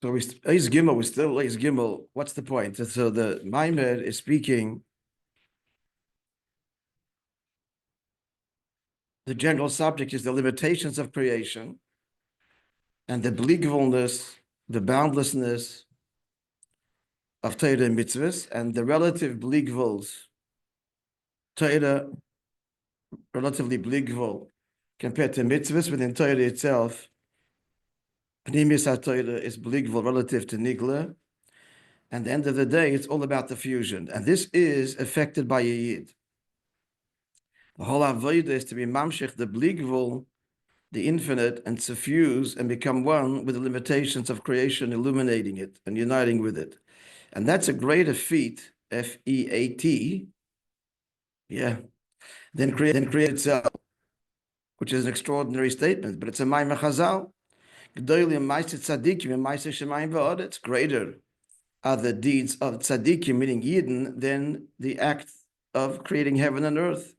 So we Gimel, we still Gimel. What's the point? So the Maimon is speaking. The general subject is the limitations of creation and the bligvolness, the boundlessness of Torah and mitzvahs, and the relative bligvols. Torah, relatively bligvol compared to mitzvahs within Torah itself. Pnimis HaTorah is bligvol relative to nigla. And at the end of the day, it's all about the fusion. And this is affected by a yid. The whole avodah is to be mamshech, the bligvol, the infinite, and suffuse and become one with the limitations of creation, illuminating it and uniting with it. And that's a greater feat, F-E-A-T, yeah, than create itself, which is an extraordinary statement, but it's a Maimon Chazal. It's greater are the deeds of tzaddikim, meaning Yidden, than the act of creating heaven and earth.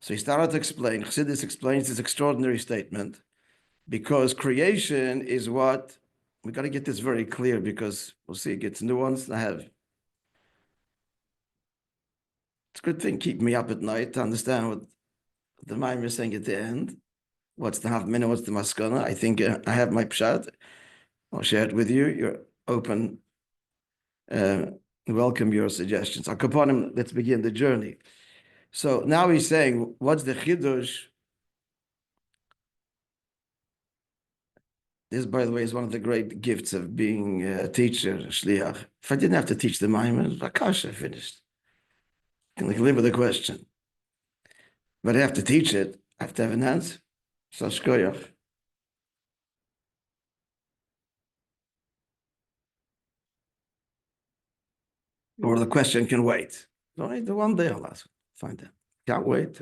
So he started to explain, Chassidus explains this extraordinary statement, because creation is what, we got to get this very clear, because we'll see it gets nuanced. It's a good thing, keep me up at night to understand what the Maimon is saying at the end. What's the half minute, what's the maskana? I think I have my pshat. I'll share it with you. You're open. Welcome your suggestions. Akaponim, let's begin the journey. So now he's saying, what's the chidush? This, by the way, is one of the great gifts of being a teacher, a shliach. If I didn't have to teach the Maimon, Rakasha finished. I can live with the question. But I have to teach it. I have to have an answer. So shkoyach. Or the question can wait. Right? The one day I'll ask. Find out. Can't wait.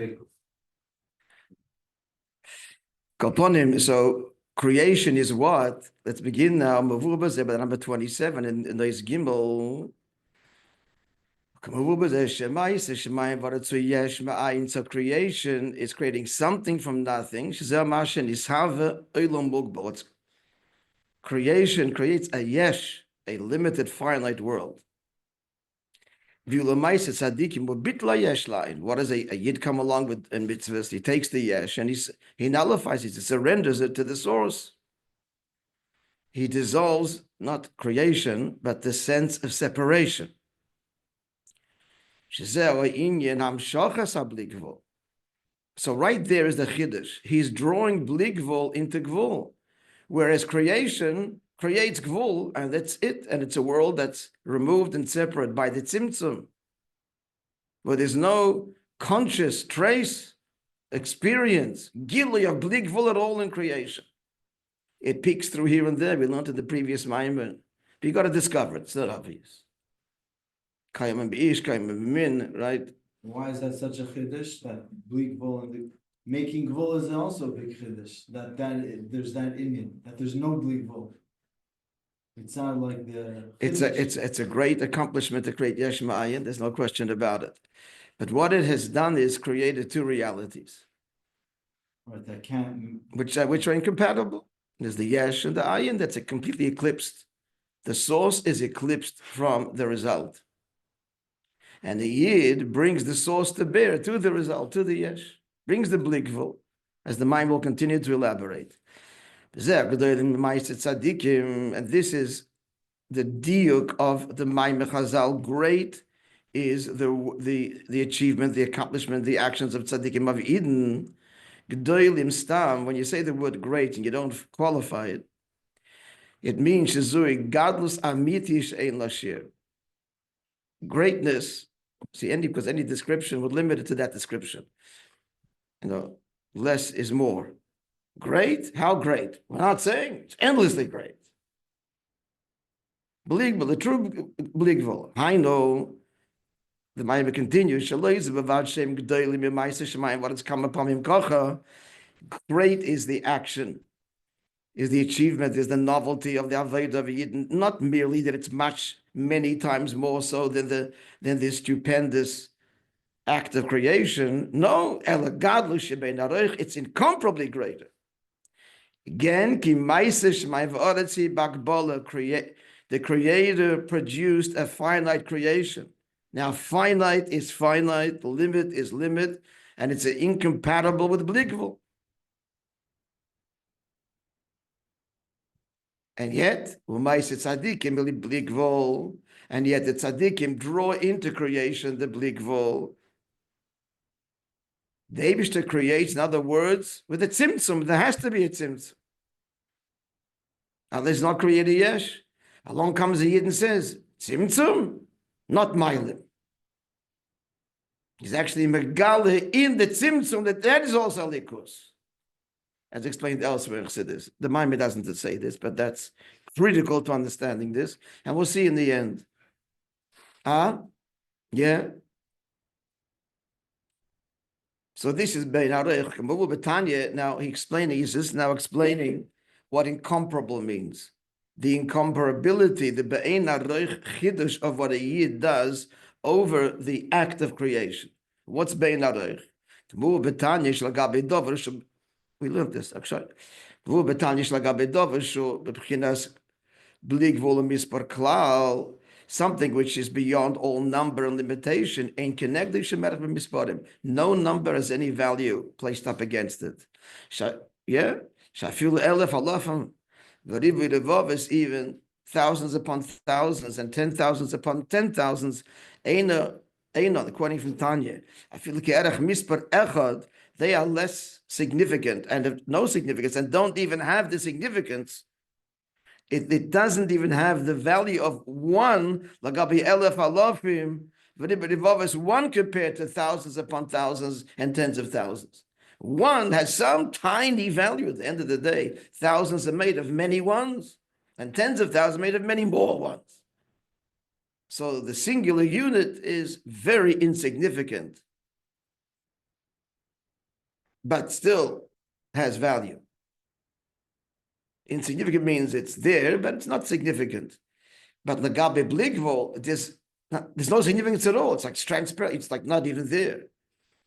Kolponim, so creation is what? Let's begin now. Number 27 in those Gimel. So creation is creating something from nothing. Creation creates a yesh, a limited, finite world. What does a yid come along with in mitzvahs? He takes the yesh and he nullifies it, he surrenders it to the source. He dissolves not creation, but the sense of separation. So right there is the chiddush. He's drawing bligvol into gvul, whereas creation creates gvul, and that's it, and it's a world that's removed and separate by the tzimtzum, where there's no conscious trace, experience, gili of bligvul at all in creation. It peeks through here and there. We learned in the previous Maimon. But you got to discover it. It's not obvious. Kayam and Beish, Kayam and Min, right? Why is that such a chiddush? That bleak gvul and the making gvul is also a big chiddush. That there's that Indian, that there's no bleak gvul. It sounded like the it's a great accomplishment to create yesh ma'ayin. There's no question about it. But what it has done is created two realities, right? That can't which are incompatible. There's the yesh and the ayin that's completely eclipsed. The source is eclipsed from the result. And the yid brings the source to bear to the result, to the yesh, brings the bligvul, as the mind will continue to elaborate. And this is the diuk of the Maimon Chazal. Great is the achievement, the accomplishment, the actions of tzaddikim of Eden. G'dolim stam, when you say the word great and you don't qualify it, it means shezui gadlus amitish ein lashir. Greatness, see, because any description would limit it to that description. Less is more. Great? How great? We're not saying it's endlessly great. Believable, the true believable. I know the Maimon continues. What has come upon him? Great is the action, is the achievement, is the novelty of the avodah of Yidden. Not merely that it's many times more so than this stupendous act of creation. No, it's incomparably greater. Again, ki Moishe Shemaim VaArets Bakbala, the Creator produced a finite creation. Now, finite is finite, limit is limit, and it's incompatible with bligvul. And yet, Umayse tzadikim bligvul, and yet the tzadikim draw into creation the bligvul. The Eibishter creates, in other words, with a tzimtzum. There has to be a tzimtzum. Unless not created yesh. Along comes a yid and says, tzimtzum, not mailim. He's actually megale in the tzimtzum that is also likus. As explained elsewhere, Chassidus. The Maimon doesn't say this, but that's critical to understanding this. And we'll see in the end. Yeah. So this is Bein Arech. Now he's just now explaining what incomparable means. The incomparability, the Bein Arech Chiddush of what a Yid does over the act of creation. What's Bein Arech? We learned this, actually. Something which is beyond all number and limitation. No number has any value placed up against it. Yeah? Even thousands upon thousands and 10,000s upon 10,000s. According from Tanya, they are less significant and have no significance and don't even have the significance. It doesn't even have the value of one, lagabi elef alofim, one compared to thousands upon thousands and tens of thousands. One has some tiny value at the end of the day. Thousands are made of many ones, and tens of thousands are made of many more ones. So the singular unit is very insignificant, but still has value. Insignificant means it's there, but it's not significant. But lagabe bligvul, there's no significance at all. It's like transparent. It's like not even there.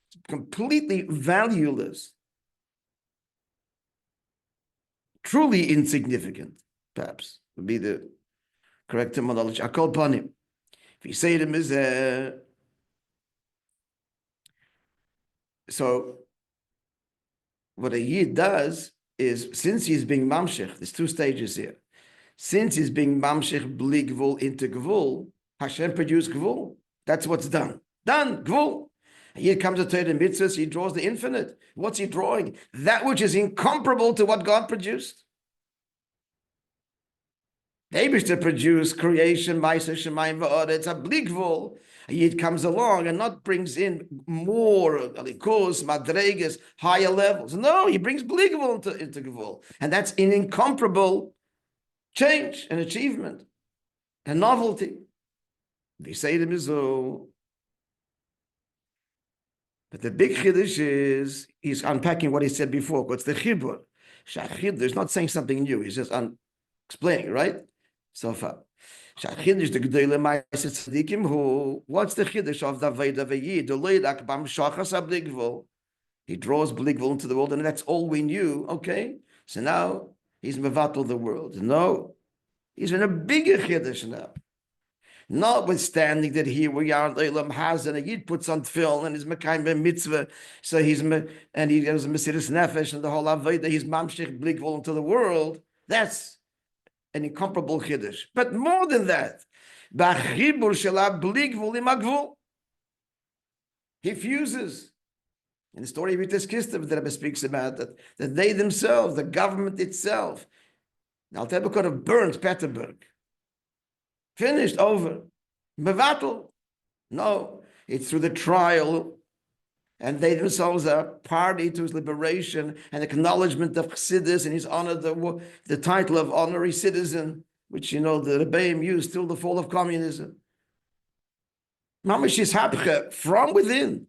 It's completely valueless. Truly insignificant, perhaps, would be the correct terminology. Akol panim. If you say to him is so what a yid does is, since he's being mamshech, there's two stages here. Since he's being mamshech bli gvul into gvul, Hashem produced gvul. That's what's done. Done, gvul. Here comes a Torah mitzvahs, he draws the infinite. What's he drawing? That which is incomparable to what God produced. Eibishter produced creation, Moishe, Shemaim, VaArets, a bli gvul. Yid comes along and not brings in more alikos, madregas, higher levels. No, he brings bli gvul into gvul. And that's an incomparable change, an achievement, a novelty. They say to Mizo. But the big chiddush is, he's unpacking what he said before. What's the chibur? Shachiddush is not saying something new. He's just explaining, right? So far. What's the chiddush of the Veda Vayid? He draws bligvul into the world, and that's all we knew. Okay, so now he's mevatel the world. No, he's in a bigger chiddush now. Notwithstanding that here we are, Leilam has and a yid puts on tefillin and is mekayim mitzvah, so and he has a mesiras nefesh and the whole avodah. He's mamshich bligvul into the world. That's an incomparable chiddush. But more than that, he fuses. In the story of h'tשכ that Rabbi speaks about, that they themselves, the government itself, Al-Teba could have burned Peterburg. Finished, over. Mevatel. No, it's through the trial, and they themselves are party to his liberation and acknowledgement of Chassidus, and he's honored the title of honorary citizen, which, the Rabbi used till the fall of communism. Mamash is hapcha from within.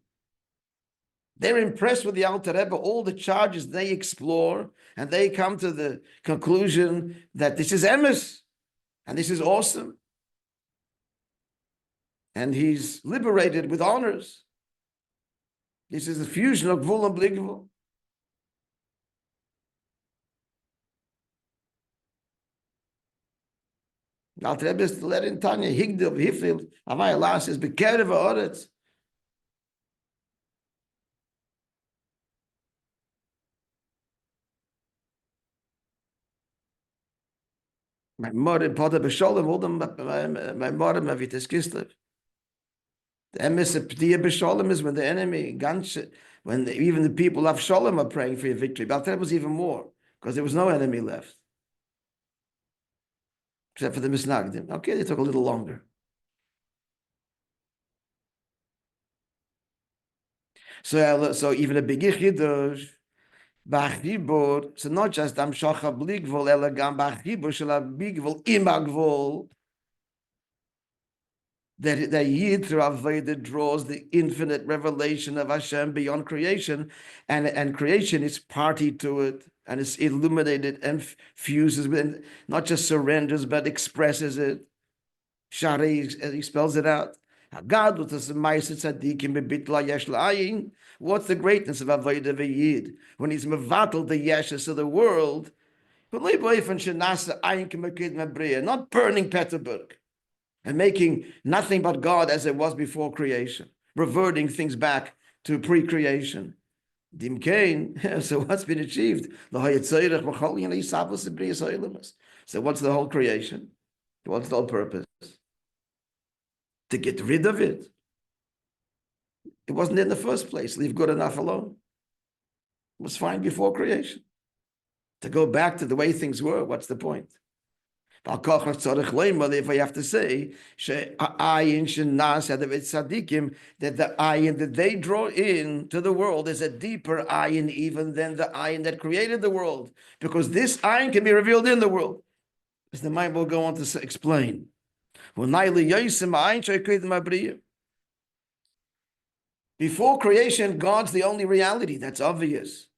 They're impressed with the Alter Rebbe, all the charges they explore, and they come to the conclusion that this is emes, and this is awesome. And he's liberated with honors. This is the fusion of gvul and bli gvul. Al Rebbe is to let in Tanya, Higdil, Hifil, Havai Las is Bekerev Ha'aretz. My mother, Potter Besholem, all them, my mother, my Vitas Kislev. The emes of P'tiyah B'Sholem is when the enemy, when even the people of Sholem are praying for your victory. But that was even more, because there was no enemy left. Except for the Misnagdim. Okay, they took a little longer. So even a big Yichidosh, B'achibur, so not just Am Shocha Bligvol, Elegam B'achibur, Shela Bigvol, Imagvol, that Yid through Avodah draws the infinite revelation of Hashem beyond creation, and creation is party to it, and it's illuminated and fuses with it, not just surrenders, but expresses it. Shari, he spells it out. What's the greatness of Avodah V'Yid? When he's mevatel the yeshus of the world, not burning Peterburg, and making nothing but God as it was before creation, reverting things back to pre-creation. So what's been achieved? So what's the whole creation? What's the whole purpose? To get rid of it. It wasn't in the first place. Leave good enough alone. It was fine before creation. To go back to the way things were, what's the point? If I have to say that the ayin that they draw in to the world is a deeper ayin even than the ayin that created the world, because this ayin can be revealed in the world, as the mind will go on to explain. Before creation, God's the only reality. That's obvious.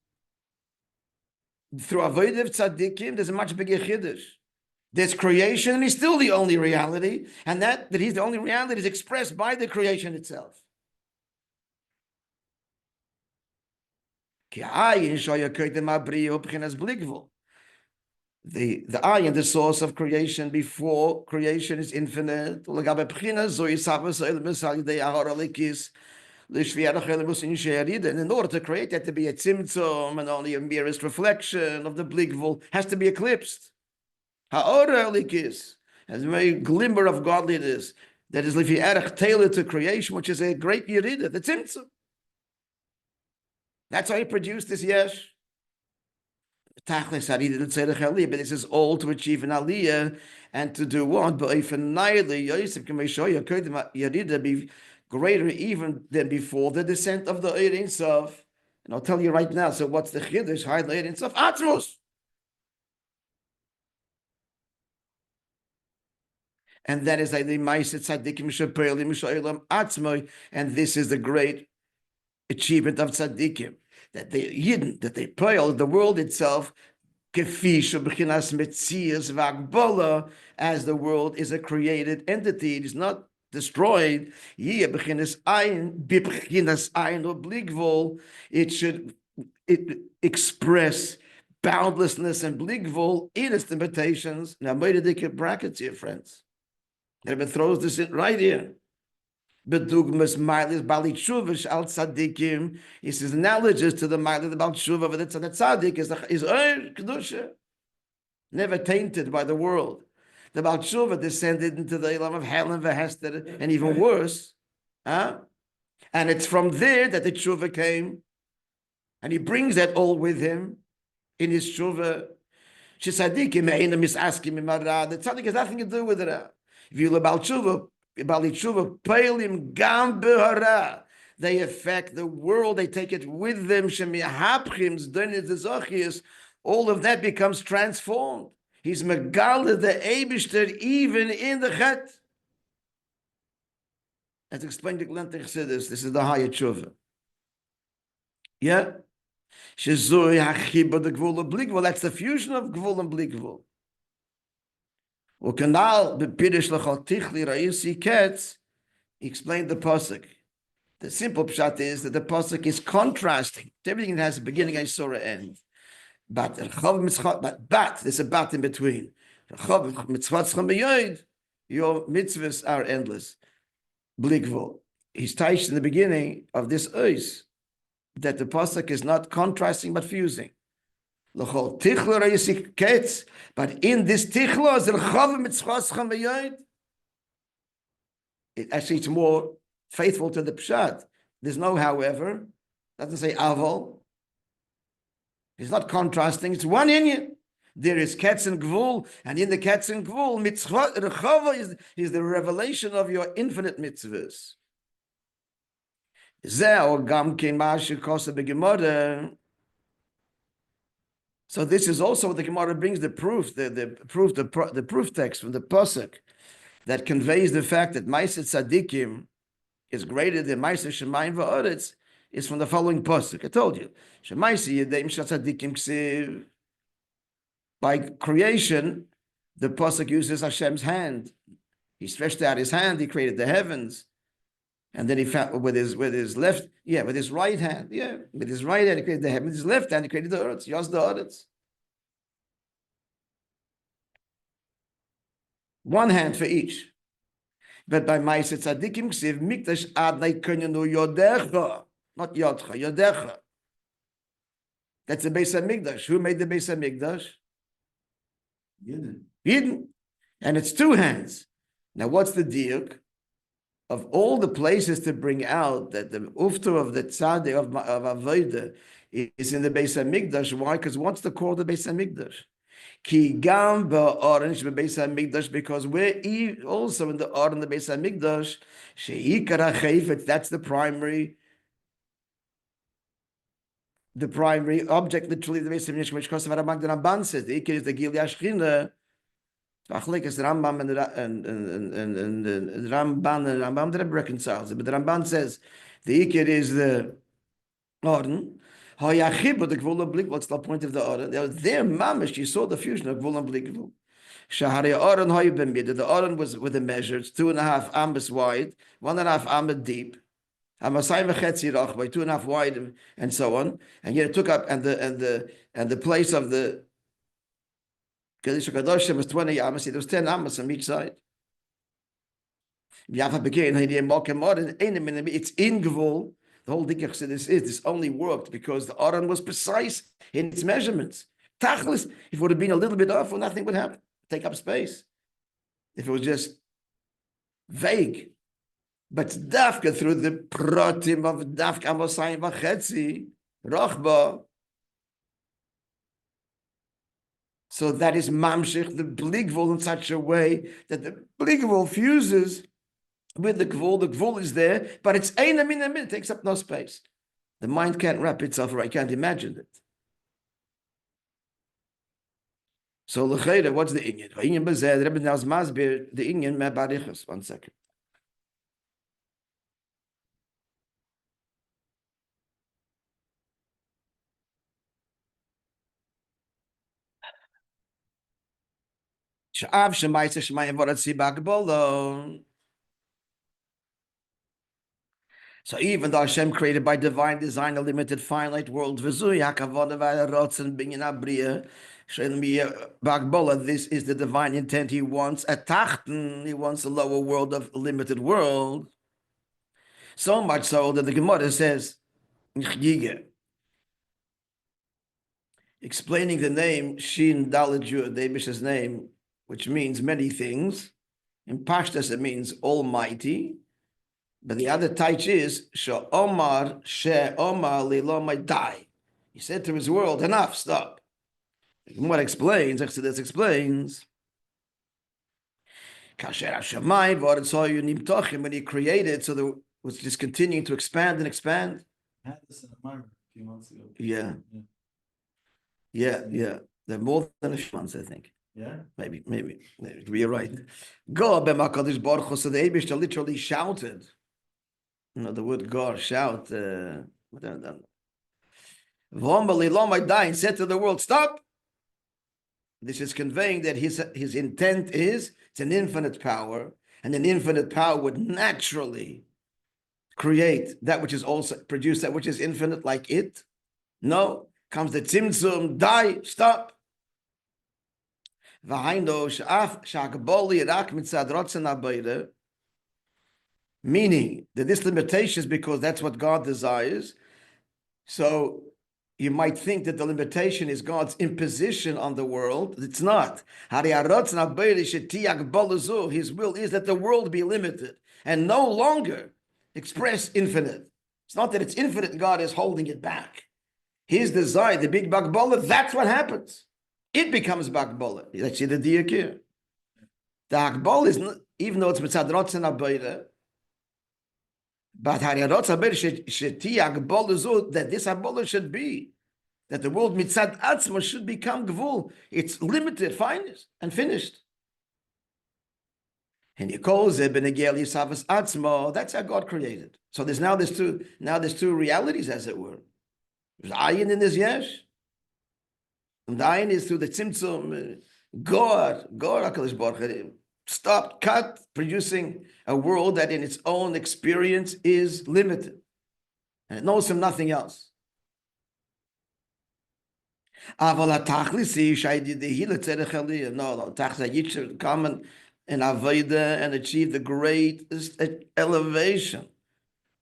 Through avodah tzaddikim, there's a much bigger chiddush. There's creation, and he's still the only reality, and that he's the only reality is expressed by the creation itself. The ayin, the source of creation before creation, is infinite. And in order to create that to be a tzimtzum and only a merest reflection of the bligvul has to be eclipsed. Ha'aretz has a very glimmer of godliness that is tailored to creation, which is a great yerida, the tzimtzum. That's how he produced this yesh. But this is all to achieve an aliyah and to do what? Be greater even than before the descent of the Ein Sof. And I'll tell you right now. So what's the chiddush? Hide the Ein Sof Atzmos. And that is like the Ma'aseh Tzaddikim Shepelim Sho'elam Atzmoi, and this is the great achievement of Tzaddikim, that they hidden, that they pray the world itself, Kefi Shebechinas Metzias V'Agbola, as the world is a created entity, it is not destroyed. Bechinas Ayin, Bechinas Ayin or Bligvol, it should express boundlessness and Bligvol in its limitations. Now, made a brackets here, friends. Rabbi throws this in right here. Bedugmas Mailis Bali Tshuvish al Tzadikim. He says analogies to the Mailis about Tshuva, but the Tzadik is Kedusha, never tainted by the world. The Baal Tshuva descended into the Elam of Hell and Vehester, and even worse. And it's from there that the Tshuva came, and he brings that all with him in his Tshuva. The Tzadik has nothing to do with it. If you look at Tshuva, Peilim Gam Behara, they affect the world, they take it with them. All of that becomes transformed. He's Megala, the Eibishter, even in the Chet. As explained in Glantich Chassidus, this is the higher Tshuva. Yeah? Shezui HaChibur, the Gvul and Bligvul, that's the fusion of Gvul and Bligvul. He explained the pasuk. The simple pshat is that the pasuk is contrasting. Everything that has a beginning, a surah, end. But there's a bat in between. Your mitzvahs are endless. Bligvul. He's touched in the beginning of this ois that the pasuk is not contrasting but fusing. But in this tichlo, actually it's more faithful to the pshat. There's no however. Doesn't say aval. It's not contrasting. It's one inyan. There is ketz and gvul, and in the ketz and gvul, mitzvah rechava is the revelation of your infinite mitzvahs. So this is also what the Gemara brings the proof, the proof text from the pasuk that conveys the fact that Ma'aseh tzaddikim is greater than Ma'aseh Shamayim va'aretz is from the following pasuk. I told you, Shemaisi yedeim tzaddikim ksiv. By creation, the pasuk uses Hashem's hand. He stretched out his hand. He created the heavens, and then he found with his right hand, with his right hand, he created the heavens. With his left hand, he created the earth. Yos the earth. One hand for each. But by Ma'aseh tzaddikim ksiv mikdash adnai konyanu yodecha, not yodcha, yodecha. That's the Beis HaMikdash. Who made the Beis HaMikdash? Yidden. And it's two hands. Now, what's the diuk? Of all the places to bring out that the ufta of the tzaddik of Avodah is in the Beis HaMikdash. Why? Because what's the core of the Beis HaMikdash? Ki gam ba'orange be'Beis HaMikdash, because we're also in the Oran, the Beis HaMikdash. She'ikar ha'chayfetz, that's the primary object, literally, the Beis HaMikdash, which Kosev HaRambam, the Ramban says, the Ikar is the Gil Yashchina. It's the Rambam and the Rambam that reconciles it, but the Ramban says the Ikar is the Orden. Hayachib, the Gvul Blik, what's the point of the Orden? There, mamish, you saw the fusion of Gvul and Blik. Shahari Orden Hayubim, the Orden was with the measures 2.5 amos wide, 1.5 amos deep. By 2.5 wide, and so on, and yet it took up and the place of the Kedush HaKadoshim was 20 amos. There was 10 amos on each side. It's in Gvul. The whole dikach said this only worked because the Aron was precise in its measurements. Tachlis, if it would have been a little bit off, well, nothing would happen. Take up space. If it was just vague. But dafka through the pratim of dafka amosayim v'chetzi, rochba. So that is mamshich, the bligvul, in such a way that the bligvul fuses with the gvul. The gvul is there, but it's einam in a minute, takes up no space. The mind can't wrap itself around, can't imagine it. So l'chayda, what's the inyan? Inyan b'zeh, the Rebbe now masbir the inyan me'barichas. 1 second. So even though Hashem created by divine design a limited finite world, this is the divine intent. He wants a tachten, he wants a lower world of a limited world. So much so that the Gemara says, explaining the name Shin Dalet Yud, the Abish's name, which means many things. In Pashtas, it means Almighty. But the other taich is She'omar li lo dai. He said to his world, enough, stop. What explains? Exodus explains. Kasher Hashamay v'aretz nimtochim, when he created, so there was just continuing to expand and expand. I had this in a marmor a few months ago. Yeah. They're more than a few months, I think. Yeah, maybe. You're right. Go b'makadish baruch hu. So the Eibishter literally shouted. You know the word "gar" shout. V'omali lo ma'dayin, said to the world, stop. This is conveying that his intent is it's an infinite power, and an infinite power would naturally create that which is also produce that which is infinite, like it. No, comes the tzimtzum, die, stop. Meaning that this limitation is because that's what God desires. So you might think that the limitation is God's imposition on the world. It's not. His will is that the world be limited and no longer express infinite. It's not that it's infinite, God is holding it back. His desire, the big Bagbola, that's what happens. It becomes Bagbola. Let's see the diak here. The Hakbol is, even though it's Mitzad Rotzen Abayre, but that this Hakbol should be, that the world Mitzad Atzma should become Gvul. It's limited, finest, and finished. And he calls it Benegel Yisavas Atzma. That's how God created. So there's two realities, as it were. There's Ayin and there's Yesh. And the Ayin is through the Tzimtzum. God, HaKadosh Baruch Hu, stopped, cut, producing a world that in its own experience is limited. And it knows from nothing else. No, Tachlis should come and avoida and achieve the greatest elevation.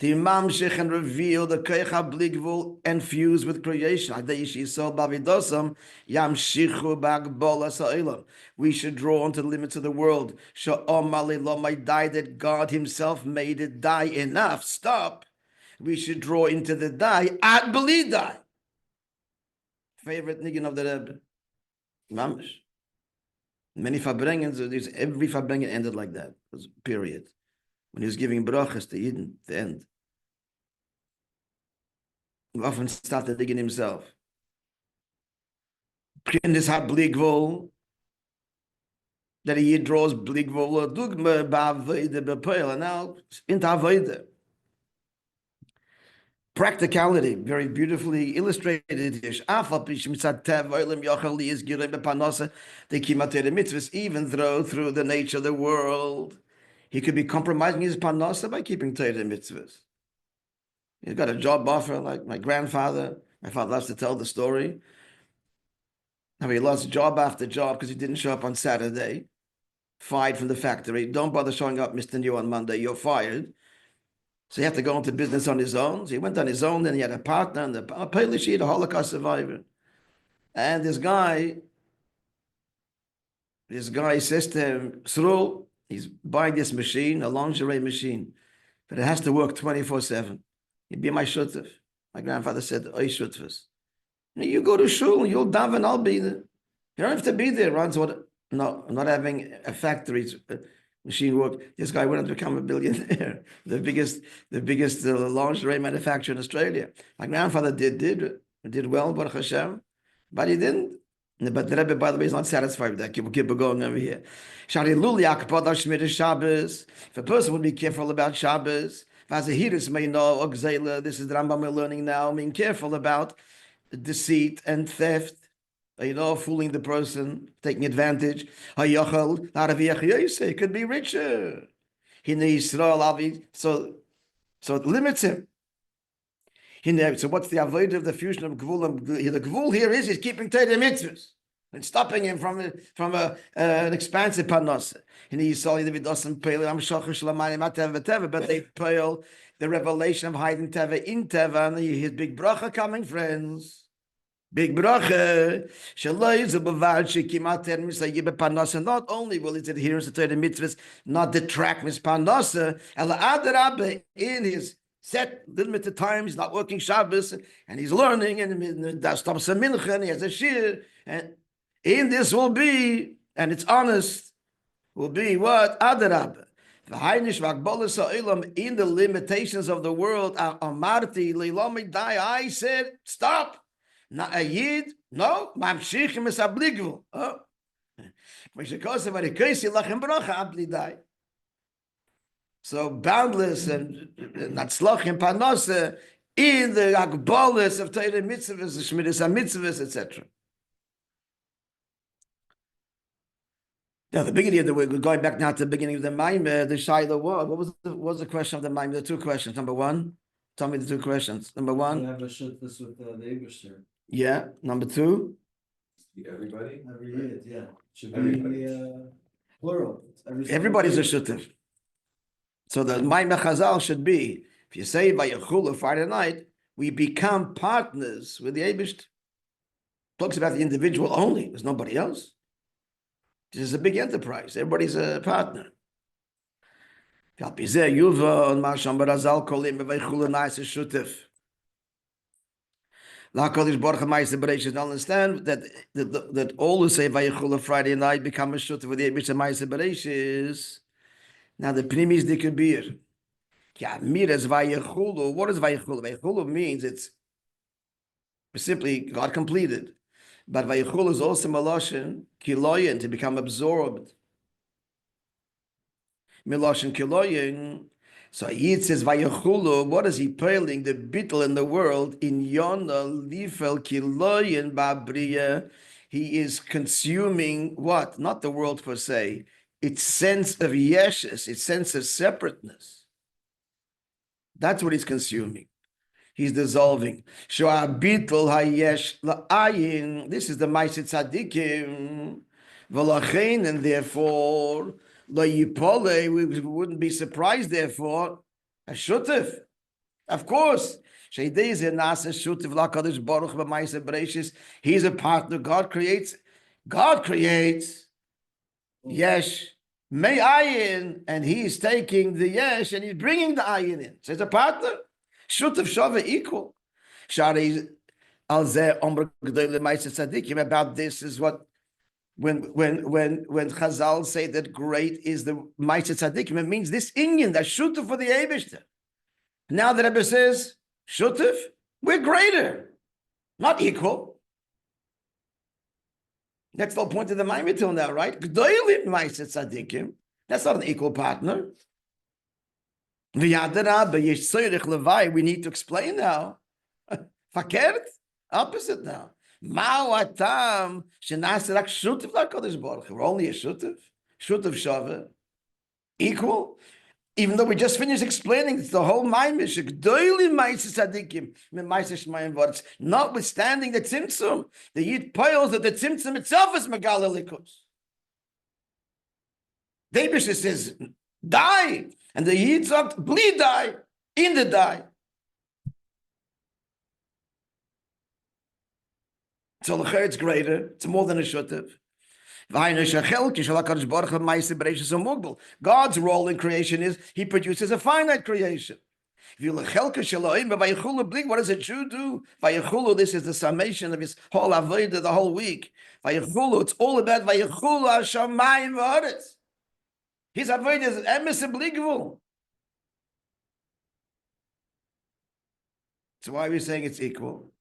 The mamshich and reveal the kecha bligvul and fuse with creation. We should draw onto the limits of the world. That God Himself made it die enough. Stop. We should draw into the die at believe die. Favorite niggin of the Rebbe. Mamish. Many farbrengens, every farbrengen ended like that. Period. When he was giving brachas to Eden, the end. He often started digging himself. In this bligvol, that he draws bligvol, dugma ba'avoide b'poel, and now into avoide. Practicality, very beautifully illustrated here. Even though through the nature of the world, he could be compromising his parnasa by keeping Torah mitzvahs. He's got a job offer like my grandfather. My father loves to tell the story. How he lost job after job because he didn't show up on Saturday. Fired from the factory. Don't bother showing up, Mr. New, on Monday. You're fired. So he had to go into business on his own. So he went on his own. Then he had a partner, and a Polish, a Holocaust survivor. And this guy says to him, Srul, he's buying this machine, a lingerie machine, but it has to work 24/7. He'd be my shutef. My grandfather said, "Oy shutfus. You go to shul, you'll daven, I'll be there. You don't have to be there." Runs what? No, I'm not having a factory machine work. This guy went on to become a billionaire, the biggest lingerie manufacturer in Australia. My grandfather did well, Baruch Hashem, but he didn't. But the Rebbe, by the way, is not satisfied with that. Keep going over here. If a person would be careful about Shabbos, this is the Rambam we're learning now, being careful about deceit and theft, fooling the person, taking advantage. It could be richer. So it limits him. So what's the avoid of the fusion of Gvul? The Gvul here is keeping Torah mitzvahs and stopping him from an expansive panos. But they pale the revelation of hiding Teva in Teva, and his big bracha coming, friends. Big bracha. Not only will his adherence to Torah mitzvahs not detract his panos, in his set limited time, he's not working Shabbos, and he's learning, and that stops a mincha, and he has a shir, and in this will be, and it's honest, will be what? Adarab. In the limitations of the world, I said, stop. Not a yid, no, mamshichim is obligable. Oh. So boundless and natzlachim panose in the agbolis of Torah mitzvahs, shmiras mitzvahs, etc. Now, the beginning of we're going back now to the beginning of the Maimah, the Shaila. What was the question of the Maimah? The two questions. Number one, tell me the two questions. Number one, have a shutfus with the Eibusher. Yeah. Number two, Everybody? Every yid, yeah. Should Everybody. be plural. Everybody's a shutef. So the Maimah Chazal should be, if you say Vay'chulu Friday night, we become partners with the Eibishter. Talks about the individual only. There's nobody else. This is a big enterprise. Everybody's a partner. LaKadosh Baruch Hu Ma'aseh Beraishis understand that all who say Vay'chulu Friday night become a shutef with the Eibishter Ma'aseh Beraishis. Now the Pnimis Dikabir. Yeah, miras Vay'chulu. What is Vay'chulu? Vay'chulu means it's simply God completed. But Vay'chulu is also Miloshin Kiloyin, to become absorbed. Miloshin Kiloyin. So Yid says Vay'chulu. What is he pailing? The bittul in the world in Yona Lifel Kiloyin Babriya. He is consuming what? Not the world per se. Its sense of yeshes, its sense of separateness. That's what he's consuming. He's dissolving. Sho'abitul hayesh la'ayin. This is the Ma'aseh Tzadikim. V'lachein, and therefore, la'yipole, we wouldn't be surprised, therefore, a shutef. Of course. He's a partner. God creates. Yesh. May ayin, and he's taking the yesh and he's bringing the ayin in. So it's a partner. Shutef shava equal. Shari al zeh omer g'dei l'ma'aseh tzadikim. About this is what when Chazal say that great is the ma'aseh tzadikim, it means this inyan, that shutef for the Eibishter. Now the Rebbe says shutef, we're greater, not equal. That's the whole point of the Maimah till now, right? G'dolim ma'aseh tzadikim. That's not an equal partner. We need to explain now. Fakert, opposite now. We're only a shutef shava, equal. Even though we just finished explaining the whole Maimah, notwithstanding the tzimtzum, the Yid piles that the tzimtzum itself is Megala Likus. The Eibishter says, die. And the Yid sagt, bleed die, in the die. So the it's greater, it's more than a shutef. God's role in creation is he produces a finite creation. What does a Jew do? Vay'chulu, this is the summation of his whole avodah, the whole week. Vay'chulu, it's all about Vay'chulu השמים והארץ. His avodah is emes bligvul. So why are we saying it's equal?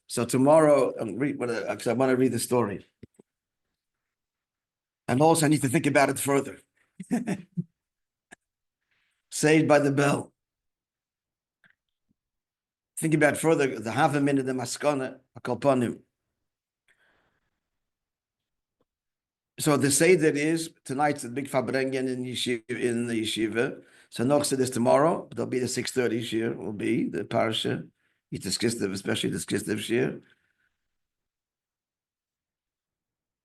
So tomorrow, I want to read the story. And also I need to think about it further. Saved by the bell. Think about further, the half a minute, the maskana, a kolpanim. So the Seder is, tonight's the big Fabrengen in the yeshiva. So Nochsed is tomorrow, there'll be the 6:30 shir, will be the parasha. It's especially the Kislev shir.